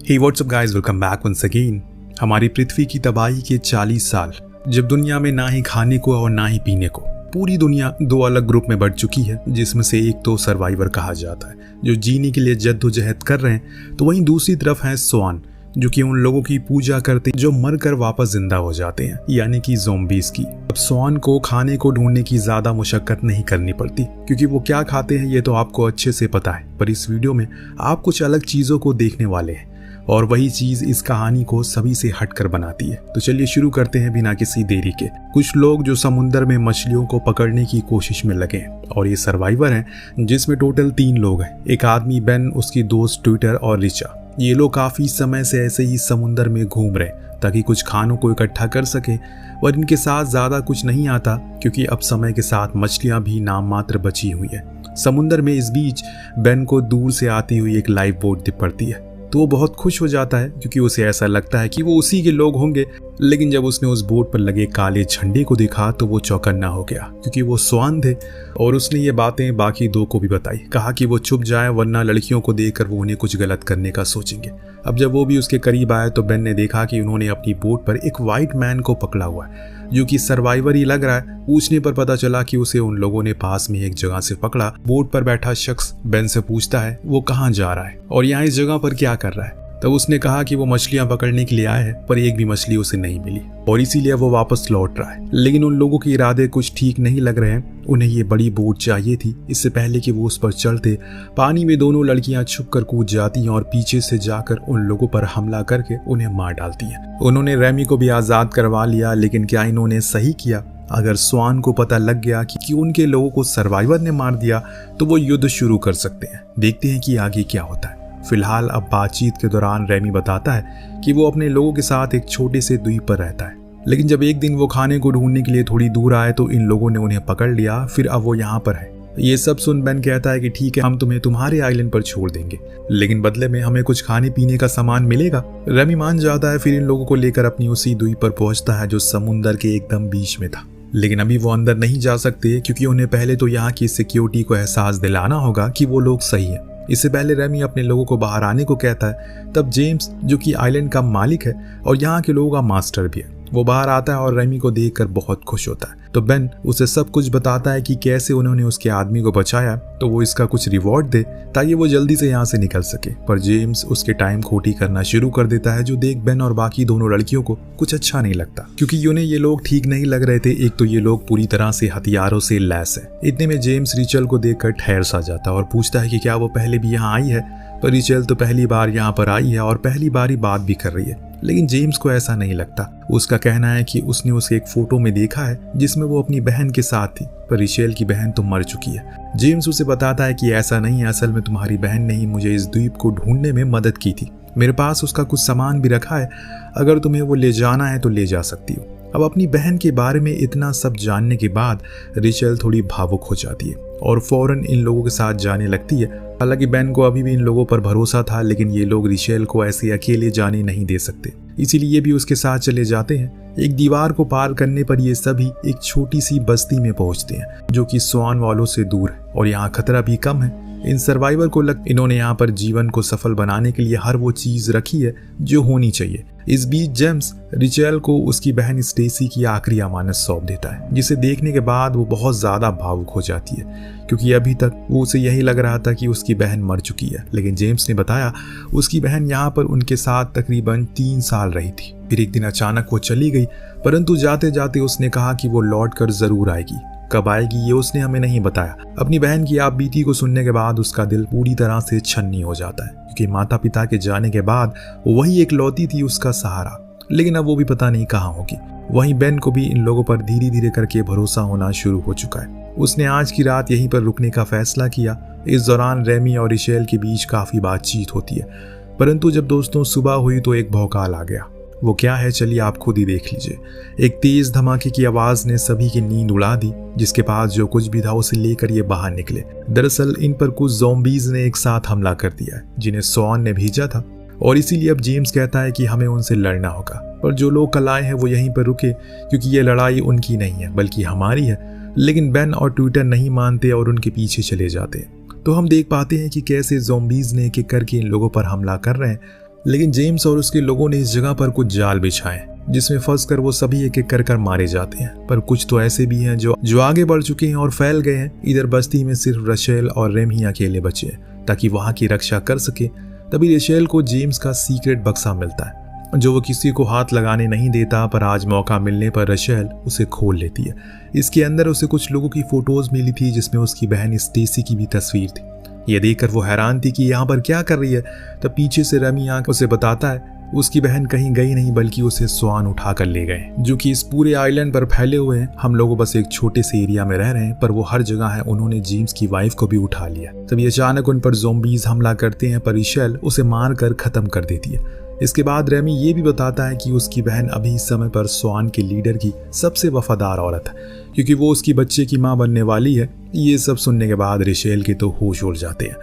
हे what's up guys, welcome back once again. हमारी पृथ्वी की तबाही के 40 साल, जब दुनिया में ना ही खाने को और ना ही पीने को, पूरी दुनिया दो अलग ग्रुप में बढ़ चुकी है, जिसमें से एक तो सर्वाइवर कहा जाता है जो जीने के लिए जद्दोजहद कर रहे हैं, तो वहीं दूसरी तरफ है स्वान जो कि उन लोगों की पूजा करते जो मरकर वापस जिंदा हो जाते हैं, यानी कि ज़ॉम्बीज़ की। अब स्वान को खाने को ढूंढने की ज्यादा मुशक्कत नहीं करनी पड़ती, क्योंकि वो क्या खाते हैं ये तो आपको अच्छे से पता है। पर इस वीडियो में आप कुछ अलग चीजों को देखने वाले हैं और वही चीज इस कहानी को सभी से हटकर बनाती है। तो चलिए शुरू करते हैं बिना किसी देरी के। कुछ लोग जो समुद्र में मछलियों को पकड़ने की कोशिश में लगे हैं, और ये सर्वाइवर हैं जिसमें टोटल 3 लोग हैं। एक आदमी बेन, उसकी दोस्त ट्विटर और रिचा। ये लोग काफी समय से ऐसे ही समुद्र में घूम रहे ताकि कुछ खानों को इकट्ठा कर सके, और इनके साथ ज्यादा कुछ नहीं आता क्योंकि अब समय के साथ मछलियां भी नाम मात्र बची हुई है समुद्र में। इस बीच बेन को दूर से आती हुई एक लाइफ बोट दिख पड़ती है, तो वो बहुत खुश हो जाता है क्योंकि उसे ऐसा लगता है कि वो उसी के लोग होंगे। लेकिन जब उसने उस बोट पर लगे काले झंडे को देखा तो वो चौकन्ना हो गया, क्योंकि वो स्वान थे। और उसने ये बातें बाकी 2 को भी बताई, कहा कि वो चुप जाए वरना लड़कियों को देखकर वो उन्हें कुछ गलत करने का सोचेंगे। अब जब वो भी उसके करीब आए तो बेन ने देखा कि उन्होंने अपनी बोट पर एक व्हाइट मैन को पकड़ा हुआ है जो कि सर्वाइवर ही लग रहा है। पूछने पर पता चला कि उसे उन लोगों ने पास में एक जगह से पकड़ा। बोट पर बैठा शख्स बेन से पूछता है वो कहाँ जा रहा है और यहाँ इस जगह पर क्या कर रहा है। तब उसने कहा कि वो मछलियां पकड़ने के लिए आया है, पर एक भी मछली उसे नहीं मिली और इसीलिए वो वापस लौट रहा है। लेकिन उन लोगों के इरादे कुछ ठीक नहीं लग रहे हैं। उन्हें ये बड़ी बोट चाहिए थी। इससे पहले कि वो उस पर चढ़ते, पानी में दोनों लड़कियां छुपकर कूद जाती हैं और पीछे से जाकर उन लोगों पर हमला करके उन्हें मार डालती हैं। उन्होंने रेमी को भी आजाद करवा लिया, लेकिन क्या इन्होंने सही किया? अगर स्वान को पता लग गया कि उनके लोगों को सर्वाइवर ने मार दिया तो वो युद्ध शुरू कर सकते हैं। देखते हैं कि आगे क्या होता है। फिलहाल अब बातचीत के दौरान रेमी बताता है कि वो अपने लोगों के साथ एक छोटे से द्वीप पर रहता है, लेकिन जब एक दिन वो खाने को ढूंढने के लिए थोड़ी दूर आए तो इन लोगों ने उन्हें पकड़ लिया। फिर अब वो यहाँ पर है। ये सब सुन बेन कहता है कि ठीक है, हम तुम्हें तुम्हारे आइलैंड पर छोड़ देंगे, लेकिन बदले में हमें कुछ खाने पीने का सामान मिलेगा। रेमी मान जाता है। फिर इन लोगों को लेकर अपनी उसी द्वीप पर पहुंचता है जो समुद्र के एकदम बीच में था। लेकिन अभी वो अंदर नहीं जा सकते क्योंकि उन्हें पहले तो यहाँ की सिक्योरिटी को एहसास दिलाना होगा कि वो लोग सही है। इससे पहले रेमी अपने लोगों को बाहर आने को कहता है। तब जेम्स, जो कि आइलैंड का मालिक है और यहाँ के लोगों का मास्टर भी है, वो बाहर आता है और रेमी को देखकर बहुत खुश होता है। तो बेन उसे सब कुछ बताता है कि कैसे उन्होंने उसके आदमी को बचाया, तो वो इसका कुछ रिवॉर्ड दे ताकि वो जल्दी से यहाँ से निकल सके। पर जेम्स उसके टाइम खोटी करना शुरू कर देता है, जो देख बेन और बाकी दोनों लड़कियों को कुछ अच्छा नहीं लगता, क्योंकि उन्हें ये लोग ठीक नहीं लग रहे थे। एक तो ये लोग पूरी तरह से हथियारों से लैस है। इतने में जेम्स रिचल को देखकर ठहर सा जाता है और पूछता है कि क्या वो पहले भी यहाँ आई है। पर रिचल तो पहली बार यहाँ पर आई है और पहली बार ही बात भी कर रही है, लेकिन जेम्स को ऐसा नहीं लगता। उसका कहना है कि उसने उसे एक फोटो में देखा है जिसमें वो अपनी बहन के साथ थी, पर रिचेल की बहन तो मर चुकी है। जेम्स उसे बताता है कि ऐसा नहीं है, असल में तुम्हारी बहन ने ही मुझे इस द्वीप को ढूंढने में मदद की थी। मेरे पास उसका कुछ सामान भी रखा है, अगर तुम्हें वो ले जाना है तो ले जा सकती हो। अब अपनी बहन के बारे में इतना सब जानने के बाद रिचेल थोड़ी भावुक हो जाती है और फौरन इन लोगों के साथ जाने लगती है। हालांकि बेन को अभी भी इन लोगों पर भरोसा था, लेकिन ये लोग रिचेल को ऐसे अकेले जाने नहीं दे सकते, इसीलिए ये भी उसके साथ चले जाते हैं। एक दीवार को पार करने पर ये सभी एक छोटी सी बस्ती में पहुंचते हैं जो कि स्वान वालों से दूर है और यहाँ खतरा भी कम है। इन सर्वाइवर को इन्होंने यहाँ पर जीवन को सफल बनाने के लिए हर वो चीज रखी है जो होनी चाहिए। इस बीच जेम्स रिचेल को उसकी बहन स्टेसी की आखिरी अमानत सौंप देता है, जिसे देखने के बाद वो बहुत ज्यादा भावुक हो जाती है, क्योंकि अभी तक वो उसे यही लग रहा था कि उसकी बहन मर चुकी है। लेकिन जेम्स ने बताया उसकी बहन यहाँ पर उनके साथ तकरीबन 3 साल रही थी। फिर एक दिन अचानक वो चली गई, परंतु जाते जाते उसने कहा कि वो लौट कर जरूर आएगी। कब आएगी ये उसने हमें नहीं बताया। अपनी बहन की आप बीती को सुनने के बाद उसका दिल पूरी तरह से छन्नी हो जाता है, क्योंकि माता पिता के जाने के बाद वही एक लौती थी उसका सहारा, लेकिन अब वो भी पता नहीं कहाँ होगी। वहीं बेन को भी इन लोगों पर धीरे धीरे करके भरोसा होना शुरू हो चुका है। उसने आज की रात यहीं पर रुकने का फैसला किया। इस दौरान रेमी और रिचेल के बीच काफी बातचीत होती है, परंतु जब दोस्तों सुबह हुई तो एक भौकाल आ गया। वो क्या है चलिए आप खुद ही देख लीजिए। एक तेज धमाके की आवाज ने सभी की नींद उड़ा दी। जिसके पास जो कुछ भी था उसे लेकर ये बाहर निकले। दरअसल इन पर कुछ ज़ॉम्बीज ने एक साथ हमला कर दिया जिन्हें स्वान ने भेजा था, और इसीलिए अब जेम्स कहता है कि हमें उनसे लड़ना होगा। पर जो लोग कल आए हैं वो यहीं पर रुके, क्योंकि ये लड़ाई उनकी नहीं है बल्कि हमारी है। लेकिन बेन और ट्विटर नहीं मानते और उनके पीछे चले जाते हैं। तो हम देख पाते हैं कि कैसे ज़ॉम्बीज ने एक एक करके इन लोगों पर हमला कर रहे हैं। लेकिन जेम्स और उसके लोगों ने इस जगह पर कुछ जाल बिछाए जिसमें फंसकर वो सभी एक एक कर मारे जाते हैं। पर कुछ तो ऐसे भी हैं जो आगे बढ़ चुके हैं और फैल गए हैं। इधर बस्ती में सिर्फ रशेल और रेम ही अकेले बचे हैं ताकि वहां की रक्षा कर सके। तभी रशेल को जेम्स का सीक्रेट बक्सा मिलता है जो वो किसी को हाथ लगाने नहीं देता, पर आज मौका मिलने पर रशेल उसे खोल लेती है। इसके अंदर उसे कुछ लोगों की फोटोज मिली थी जिसमें उसकी बहन स्टेसी की भी तस्वीर थी। ये देखकर वो हैरान थी कि यहाँ पर क्या कर रही है। तब पीछे से रेमी आकर उसे बताता है उसकी बहन कहीं गई नहीं बल्कि उसे स्वान उठा कर ले गए, जो कि इस पूरे आइलैंड पर फैले हुए हैं। हम लोग बस एक छोटे से एरिया में रह रहे हैं पर वो हर जगह है। उन्होंने जेम्स की वाइफ को भी उठा लिया। तभी अचानक उन पर ज़ॉम्बीज हमला करते हैं पर रशेल उसे मार कर खत्म कर देती है। इसके बाद रेमी ये भी बताता है कि उसकी बहन अभी इस समय पर स्वान के लीडर की सबसे वफादार औरत है क्योंकि वो उसकी बच्चे की माँ बनने वाली है। ये सब सुनने के बाद रशेल के तो होश उड़ जाते हैं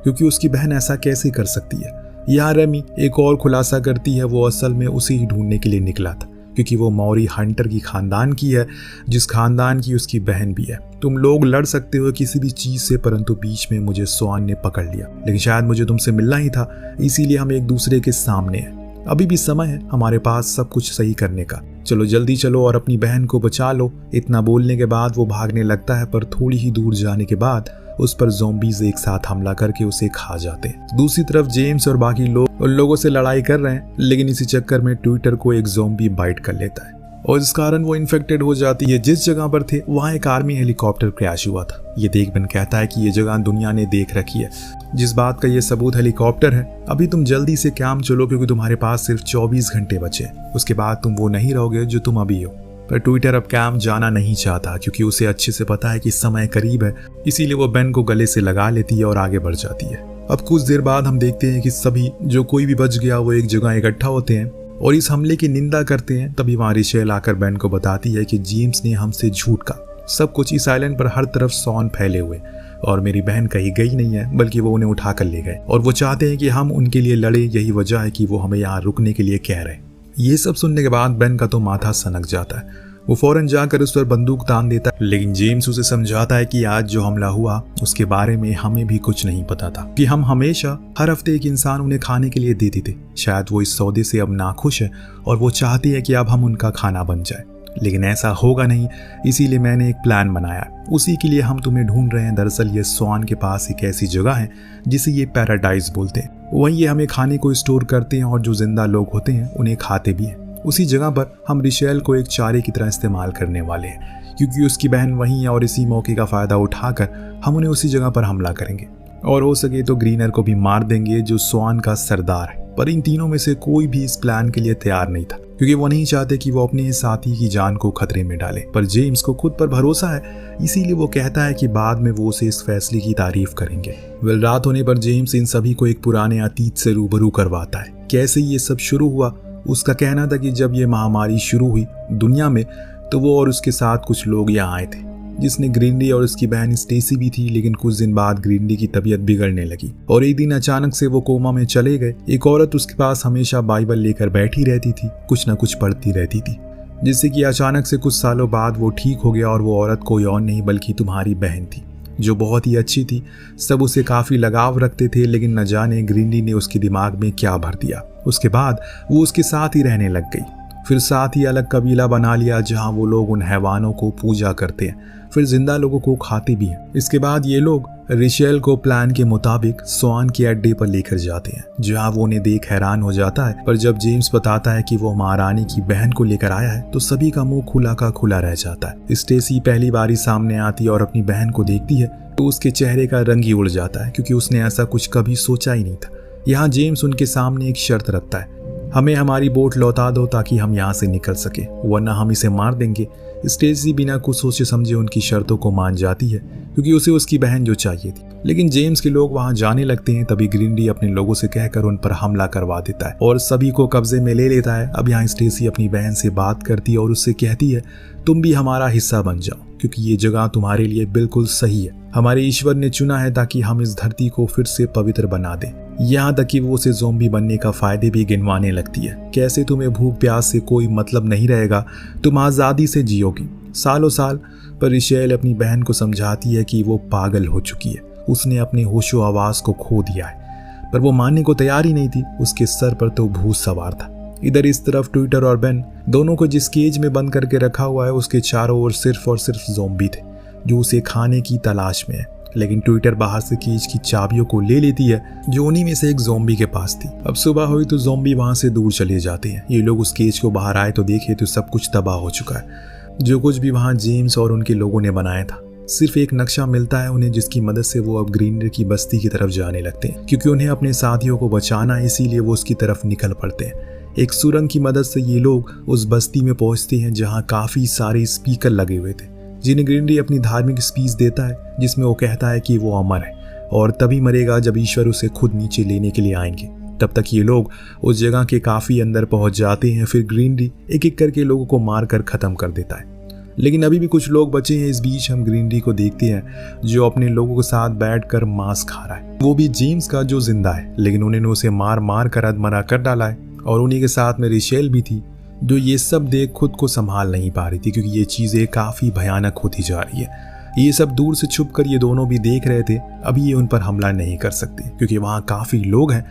क्योंकि उसकी बहन ऐसा कैसे कर सकती है। यहाँ रेमी एक और खुलासा करती है, वो असल में उसे ही ढूंढने के लिए निकला था क्योंकि वो मौरी हंटर की खानदान की है जिस खानदान की उसकी बहन भी है। तुम लोग लड़ सकते हो किसी भी चीज से, परंतु बीच में मुझे स्वान ने पकड़ लिया, लेकिन शायद मुझे तुमसे मिलना ही था, इसीलिए हम एक दूसरे के सामने हैं। अभी भी समय है हमारे पास सब कुछ सही करने का। चलो जल्दी चलो और अपनी बहन को बचा लो। इतना बोलने के बाद वो भागने लगता है पर थोड़ी ही दूर जाने के बाद उस पर ज़ॉम्बीज एक साथ हमला करके उसे खा जाते हैं। दूसरी तरफ जेम्स और बाकी लोग उन लोगों से लड़ाई कर रहे हैं, लेकिन इसी चक्कर में ट्विटर को एक ज़ॉम्बी बाइट कर लेता है और इस कारण वो इन्फेक्टेड हो जाती है। जिस जगह पर थे वहाँ एक आर्मी हेलीकॉप्टर क्रैश हुआ था। ये देख बन कहता है कि ये जगह दुनिया ने देख रखी है, जिस बात का ये सबूत हेलीकॉप्टर है। अभी तुम जल्दी से काम चलो क्योंकि तुम्हारे पास सिर्फ 24 घंटे बचे, उसके बाद तुम वो नहीं रहोगे जो तुम अभी हो। पर ट्विटर अब कैम जाना नहीं चाहता क्योंकि उसे अच्छे से पता है कि समय करीब है, इसीलिए वो बेन को गले से लगा लेती है और आगे बढ़ जाती है। अब कुछ देर बाद हम देखते हैं कि सभी जो कोई भी बच गया वो एक जगह इकट्ठा होते हैं और इस हमले की निंदा करते हैं। तभी वहां रशेल आकर बेन को बताती है कि जेम्स ने हमसे झूठ कहा, सब कुछ इस आइलैंड पर हर तरफ सॉन फैले हुए और मेरी बहन कहीं गई नहीं है बल्कि वो उन्हें उठा कर ले गए और वो चाहते हैं कि हम उनके लिए लड़े। यही वजह है कि वो हमें यहाँ रुकने के लिए कह रहे हैं। ये सब सुनने के बाद बेन का तो माथा सनक जाता है। वो फौरन जाकर उस पर बंदूक तान देता है, लेकिन जेम्स उसे समझाता है कि आज जो हमला हुआ उसके बारे में हमें भी कुछ नहीं पता था कि हम हमेशा हर हफ्ते एक इंसान उन्हें खाने के लिए देते थे। शायद वो इस सौदे से अब नाखुश है और वो चाहती है कि अब हम उनका खाना बन जाए, लेकिन ऐसा होगा नहीं। इसीलिए मैंने एक प्लान बनाया, उसी के लिए हम तुम्हें ढूंढ रहे हैं। दरअसल ये स्वान के पास एक ऐसी जगह है जिसे ये पैराडाइज बोलते हैं। वहीं ये हमें खाने को स्टोर करते हैं और जो जिंदा लोग होते हैं उन्हें खाते भी हैं। उसी जगह पर हम रशेल को एक चारे की तरह इस्तेमाल करने वाले हैं क्योंकि उसकी बहन वहीं है और इसी मौके का फायदा उठाकर हम उन्हें उसी जगह पर हमला करेंगे और हो सके तो ग्रीनर को भी मार देंगे जो स्वान का सरदार है। पर इन तीनों में से कोई भी इस प्लान के लिए तैयार नहीं था क्योंकि वो नहीं चाहते कि वो अपने साथी की जान को खतरे में डाले। पर जेम्स को खुद पर भरोसा है, इसीलिए वो कहता है कि बाद में वो उसे इस फैसले की तारीफ करेंगे। रात होने पर जेम्स इन सभी को एक पुराने अतीत से रूबरू करवाता है। कैसे ये सब शुरू हुआ। उसका कहना था कि जब ये महामारी शुरू हुई दुनिया में तो वो और उसके साथ कुछ लोग यहाँ आए थे जिसने ग्रीनडी और उसकी बहन स्टेसी भी थी। लेकिन कुछ दिन बाद ग्रीनडी की तबीयत बिगड़ने लगी और एक दिन अचानक से वो कोमा में चले गए। एक औरत उसके पास हमेशा बाइबल लेकर बैठी रहती थी, कुछ न कुछ पढ़ती रहती थी, जिससे कि अचानक से कुछ सालों बाद वो ठीक हो गया और वो औरत कोई और नहीं बल्कि तुम्हारी बहन थी जो बहुत ही अच्छी थी। सब उसे काफी लगाव रखते थे, लेकिन न जाने ग्रीनडी ने उसके दिमाग में क्या भर दिया। उसके बाद वो उसके साथ ही रहने लग गई। फिर साथ ही अलग कबीला बना लिया जहां वो लोग उन हैवानों को पूजा करते हैं, फिर जिंदा लोगों को खाते भी हैं। इसके बाद ये लोग रशेल को प्लान के मुताबिक स्वान के अड्डे पर लेकर जाते हैं जहां वो उन्हें देख हैरान हो जाता है। पर जब जेम्स बताता है कि वो महारानी की बहन को लेकर आया है तो सभी का मुंह खुला का खुला रह जाता है। स्टेसी पहली बारी सामने आती है और अपनी बहन को देखती है तो उसके चेहरे का रंग ही उड़ जाता है क्योंकि उसने ऐसा कुछ कभी सोचा ही नहीं था। यहाँ जेम्स उनके सामने एक शर्त रखता है, हमें हमारी बोट लौटा दो ताकि हम यहाँ से निकल सके, वरना हम इसे मार देंगे। स्टेसी बिना कुछ सोचे समझे उनकी शर्तों को मान जाती है क्योंकि उसे उसकी बहन जो चाहिए थी। लेकिन जेम्स के लोग वहां जाने लगते हैं। तभी ग्रीनडी अपने लोगों से कहकर उन पर हमला करवा देता है और सभी को कब्जे में ले लेता है। अब यहाँ स्टेसी अपनी बहन से बात करती है और उससे कहती है, तुम भी हमारा हिस्सा बन जाओ क्योंकि ये जगह तुम्हारे लिए बिल्कुल सही है। हमारे ईश्वर ने चुना है ताकि हम इस धरती को फिर से पवित्र बना दें। यहाँ तक कि वो उसे ज़ॉम्बी बनने का फायदे भी गिनवाने लगती है। कैसे तुम्हें भूख प्यास से कोई मतलब नहीं रहेगा, तुम आज़ादी से जियोगी सालों साल। पर रशेल अपनी बहन को समझाती है कि वो पागल हो चुकी है, उसने अपने होशो आवाज को खो दिया है। पर वो मानने को तैयार ही नहीं थी। उसके सर पर तो भूत सवार था। इधर इस तरफ ट्विटर और बेन दोनों को जिस केज में बंद करके रखा हुआ है उसके चारों ओर सिर्फ और सिर्फ ज़ॉम्बी थे जो उसे खाने की तलाश में है। लेकिन ट्विटर बाहर से केज की चाबियों को ले लेती है जो उन्हीं में से एक ज़ॉम्बी के पास थी। अब सुबह हुई तो ज़ॉम्बी वहां से दूर चले जाते हैं। ये लोग उस केज को बाहर आए तो देखे तो सब कुछ तबाह हो चुका है। जो कुछ भी वहां जेम्स और उनके लोगों ने बनाया था, सिर्फ एक नक्शा मिलता है उन्हें जिसकी मदद से वो अब ग्रीनरी की बस्ती की तरफ जाने लगते हैं। क्योंकि उन्हें अपने साथियों को बचाना है इसीलिए वो उसकी तरफ निकल पड़ते हैं। एक सुरंग की मदद से ये लोग उस बस्ती में पहुंचते हैं जहां काफी सारे स्पीकर लगे हुए थे जिन्हें ग्रीनरी अपनी धार्मिक स्पीच देता है जिसमें वो कहता है कि वो अमर है और तभी मरेगा जब ईश्वर उसे खुद नीचे लेने के लिए आएंगे। तब तक ये लोग उस जगह के काफी अंदर पहुंच जाते हैं। फिर ग्रीनरी एक एक करके लोगों को मारकर खत्म कर देता है। लेकिन अभी भी कुछ लोग बचे हैं। इस बीच हम ग्रीनरी को देखते हैं जो अपने लोगों के साथ बैठकर मांस खा रहा है। वो भी जेम्स का जो जिंदा है, लेकिन उन्होंने उसे मार मार कर अधमरा कर डाला है। और उन्हीं के साथ में रिशेल भी थी जो ये सब देख खुद को संभाल नहीं पा रही थी क्योंकि ये चीजें काफी भयानक होती जा रही है। ये सब दूर से छुप कर ये दोनों भी देख रहे थे। अभी ये उन पर हमला नहीं कर सकते क्योंकि वहाँ काफी लोग हैं।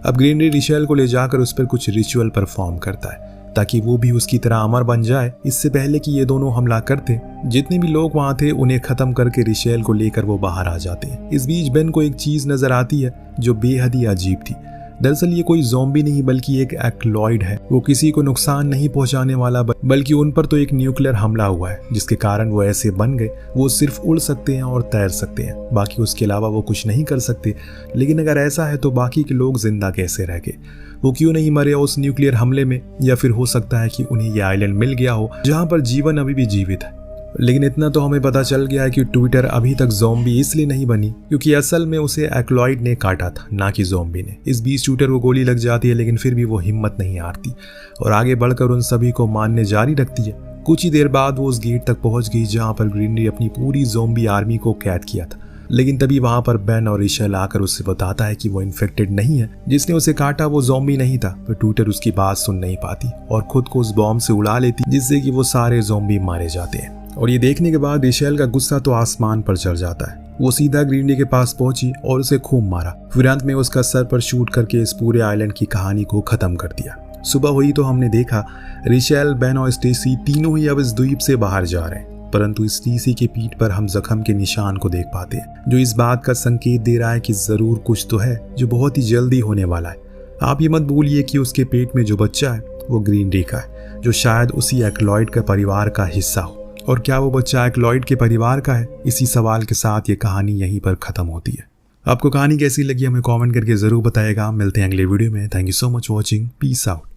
अब ग्रीनरी रिशेल को ले जाकर उस पर कुछ रिचुअल परफॉर्म करता है ताकि वो भी उसकी तरह अमर बन जाए। इससे पहले कि ये दोनों हमला करते, जितने भी लोग वहाँ थे उन्हें खत्म करके रिशेल को लेकर वो बाहर आ जाते हैं। इस बीच बेन को एक चीज नजर आती है जो बेहद ही अजीब थी। दरअसल ये कोई ज़ॉम्बी नहीं बल्कि एक एक्लॉइड है। वो किसी को नुकसान नहीं पहुंचाने वाला बल्कि उन पर तो एक न्यूक्लियर हमला हुआ है जिसके कारण वो ऐसे बन गए। वो सिर्फ उड़ सकते हैं और तैर सकते हैं, बाकी उसके अलावा वो कुछ नहीं कर सकते। लेकिन अगर ऐसा है तो बाकी के लोग जिंदा कैसे रह गए? वो क्यों नहीं मरे उस न्यूक्लियर हमले में? या फिर हो सकता है कि उन्हें यह आइलैंड मिल गया हो जहाँ पर जीवन अभी भी जीवित है। लेकिन इतना तो हमें पता चल गया है कि ट्विटर अभी तक ज़ॉम्बी इसलिए नहीं बनी क्योंकि असल में उसे एक्लॉइड ने काटा था, ना कि ज़ॉम्बी ने। इस बीच ट्विटर को गोली लग जाती है लेकिन फिर भी वो हिम्मत नहीं हारती और आगे बढ़कर उन सभी को मारने जारी रखती है। कुछ ही देर बाद वो उस गेट तक पहुंच गई जहां पर ग्रीनरी अपनी पूरी ज़ॉम्बी आर्मी को कैद किया था। लेकिन तभी वहां पर बेन और रिशेल आकर उससे बताता है कि वो इन्फेक्टेड नहीं है, जिसने उसे काटा वो ज़ॉम्बी नहीं था। पर ट्विटर उसकी बात सुन नहीं पाती और खुद को उस बॉम्ब से उड़ा लेती जिससे कि वो सारे ज़ॉम्बी मारे जाते हैं। और ये देखने के बाद रिशेल का गुस्सा तो आसमान पर चढ़ जाता है। वो सीधा ग्रीनरी के पास पहुंची और उसे खूब मारा। फिर अंत में उसका सर पर शूट करके इस पूरे आइलैंड की कहानी को खत्म कर दिया। सुबह हुई तो हमने देखा रिशेल, बेन और स्टेसी तीनों ही अब इस द्वीप से बाहर जा रहे हैं। परंतु स्टेसी के पीठ पर हम जख्म के निशान को देख पाते हैं जो इस बात का संकेत दे रहा है कि जरूर कुछ तो है जो बहुत ही जल्दी होने वाला है। आप ये मत भूलिए कि उसके पेट में जो बच्चा है वो ग्रीनरी का है, जो शायद उसी एक्लॉइड के परिवार का हिस्सा हो। और क्या वो बच्चा एक्लॉइड के परिवार का है? इसी सवाल के साथ ये कहानी यहीं पर खत्म होती है। आपको कहानी कैसी लगी हमें कमेंट करके जरूर बताइएगा। मिलते हैं अगले वीडियो में। Thank you so much watching. Peace out.